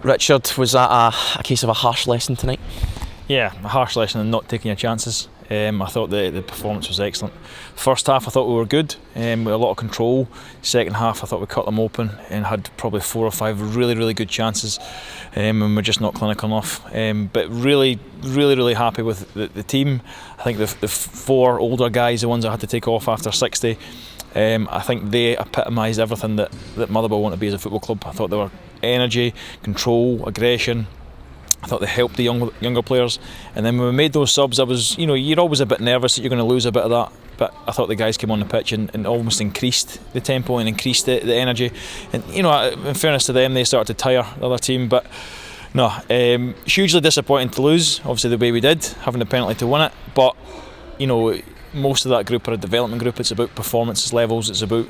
Richard, was that a case of a harsh lesson tonight? Yeah, a harsh lesson in not taking your chances. I thought the performance was excellent. First half I thought we were good, with a lot of control. Second half I thought we cut them open and had probably 4 or 5 really good chances, and we're just not clinical enough. But really happy with the team. I think the 4 older guys, the ones I had to take off after 60, I think they epitomised everything that Motherwell want to be as a football club. I thought they were energy, control, aggression. I thought they helped the younger players, and then when we made those subs, you're always a bit nervous that you're going to lose a bit of that. But I thought the guys came on the pitch and almost increased the tempo and increased the energy. And in fairness to them, they started to tire the other team. But no, hugely disappointing to lose. Obviously the way we did, having the penalty to win it. But most of that group are a development group. It's about performance levels. It's about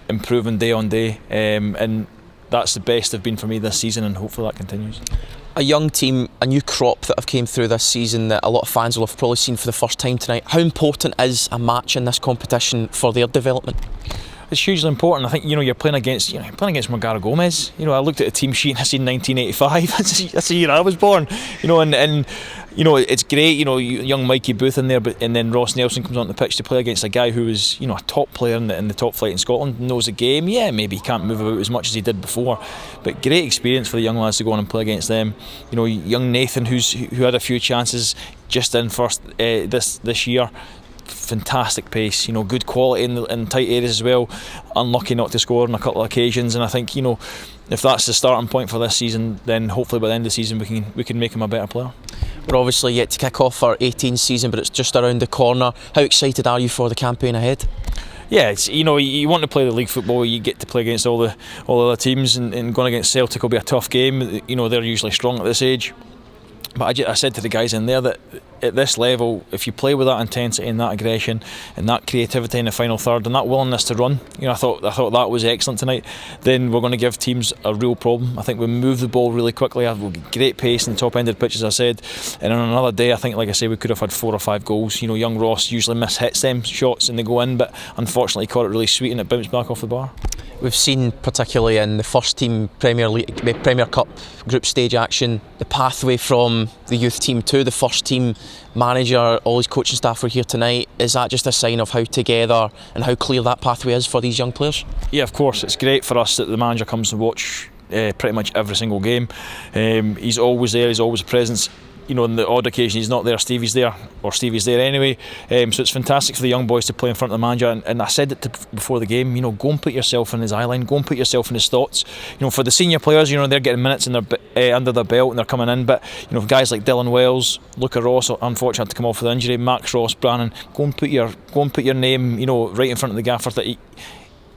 improving day on day, and that's the best they've been for me this season, and hopefully that continues. A young team, a new crop that have came through this season that a lot of fans will have probably seen for the first time tonight. How important is a match in this competition for their development? It's hugely important. I think you're playing against Magara Gomez. I looked at the team sheet and I seen 1985. That's the year I was born. And it's great. Young Mikey Booth in there, and then Ross Nelson comes on the pitch to play against a guy who is a top player in the top flight in Scotland. Knows the game. Yeah, maybe he can't move about as much as he did before, but great experience for the young lads to go on and play against them. Young Nathan who had a few chances just in first this year. Fantastic pace, good quality in tight areas as well. Unlucky not to score on a couple of occasions, and I think if that's the starting point for this season, then hopefully by the end of the season we can make him a better player. We're obviously yet to kick off our 18th season, but it's just around the corner. How excited are you for the campaign ahead? Yeah, it's, you want to play the league football. You get to play against all the other teams, and going against Celtic will be a tough game. They're usually strong at this age. But I said to the guys in there that at this level, if you play with that intensity and that aggression and that creativity in the final third and that willingness to run, I thought that was excellent tonight. Then we're going to give teams a real problem. I think we move the ball really quickly. We've got great pace in the top end of the pitch, as I said. And on another day, I think, like I say, we could have had 4 or 5 goals. Young Ross usually mishits them shots and they go in, but unfortunately he caught it really sweet and it bounced back off the bar. We've seen, particularly in the first team Premier Cup group stage action, the pathway from the youth team to the first team manager. All his coaching staff were here tonight. Is that just a sign of how together and how clear that pathway is for these young players? Yeah, of course. It's great for us that the manager comes and watch pretty much every single game. He's always there. He's always a presence. On the odd occasion he's not there, Stevie's there anyway. So it's fantastic for the young boys to play in front of the manager. And I said it before the game, go and put yourself in his eye line, go and put yourself in his thoughts. For the senior players, they're getting minutes in their under their belt and they're coming in. But guys like Dylan Wells, Luca Ross, unfortunately had to come off with injury, Max Ross, Brannan, go and put your name, right in front of the gaffer that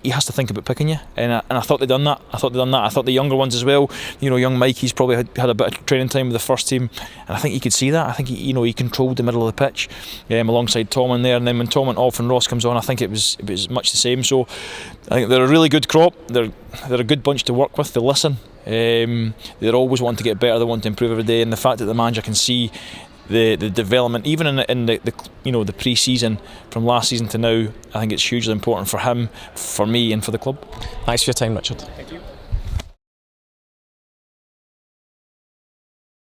he has to think about picking you, and I thought they'd done that. I thought the younger ones as well. Young Mikey's probably had a bit of training time with the first team, and I think he could see that. I think he controlled the middle of the pitch alongside Tom in there, and then when Tom went off and Ross comes on, I think it was much the same. So I think they're a really good crop. They're a good bunch to work with. They listen. They're always wanting to get better. They want to improve every day, and the fact that the manager can see the development, even in the pre-season from last season to now, I think it's hugely important for him, for me, and for the club. Thanks for your time, Richard. Thank you.